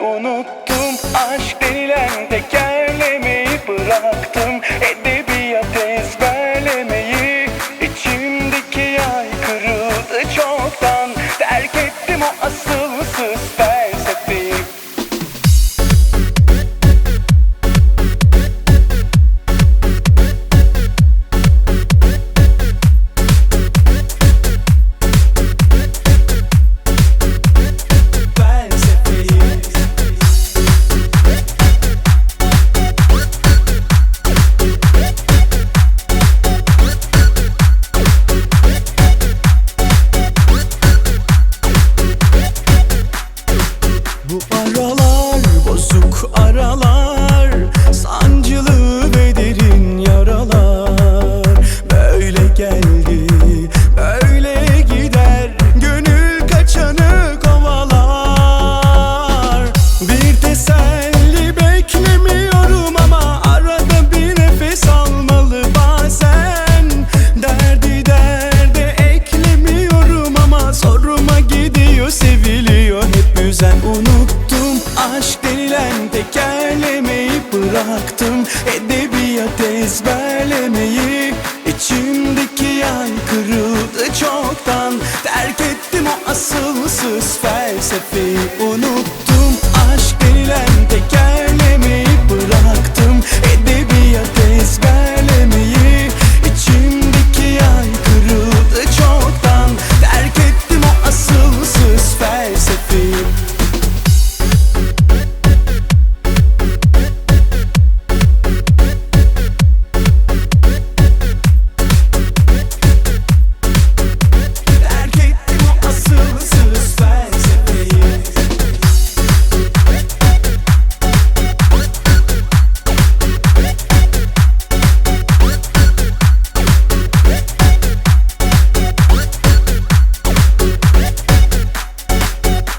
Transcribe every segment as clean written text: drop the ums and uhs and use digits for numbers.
Unuttum aşk denilen tekerlemeyi, bıraktım edebiyat ezberlemeyi. İçimdeki yay kırıldı çoktan, terk ettim o asılsız felsefeyi. Bu aralar bozuk aralar, sancılı ve derin yaralar. Böyle geldi, böyle gider, gönül kaçanı kovalar. Bir teselli beklemiyorum ama arada bir nefes almalı bazen. Derdi derde eklemiyorum ama zoruma gidiyor, seviliyor hep üzen. Unuttum aşk denilen tekerlemeyi, bıraktım edebiyat ezberlemeyi. İçimdeki yay kırıldı çoktan, terk ettim o asılsız felsefeyi. Unuttum aşk denilen tekerlemeyi, bıraktım edebiyat ezberlemeyi. İçimdeki yay kırıldı çoktan, terk ettim o asılsız felsefeyi. Terk ettim o asılsız felsefeyi.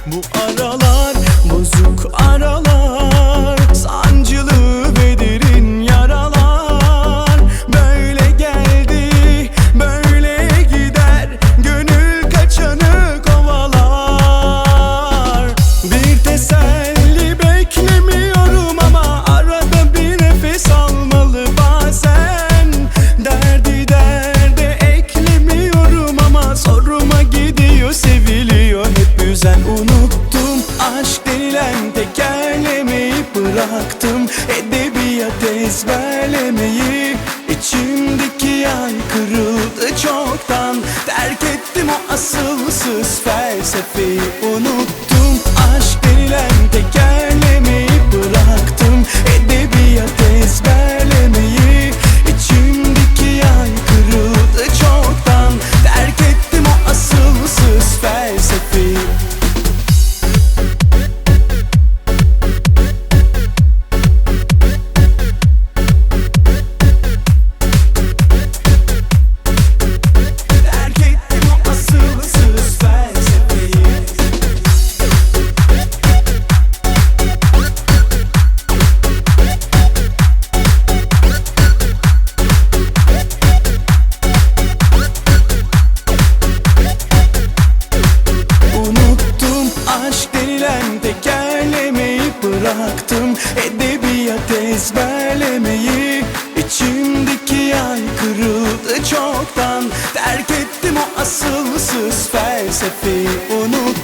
Bu aralar bozuk aralar, sancılı ve derin yaralar. Böyle geldi, böyle gider, gönül kaçanı kovalar. Bir teselli beklemiyorum ama arada bir nefes almalı bazen. Derdi derde eklemiyorum ama zoruma gidiyor, seviliyor hep üzen. Unuttum aşk denilen tekerlemeyi, bıraktım edebiyat ezberlemeyi. İçimdeki yay kırıldı çoktan, terk ettim o asılsız felsefeyi. Unuttum aşk denilen tekerlemeyi, bıraktım edebiyat ezberlemeyi. İçimdeki yay kırıldı çoktan, terk ettim o asılsız felsefeyi. Terk ettim o asılsız felsefeyi. Unuttum aşk denilen tekerlemeyi, bıraktım edebiyat ezberlemeyi. İçimdeki yay kırıldı çoktan, terk ettim o asılsız felsefeyi. Unuttum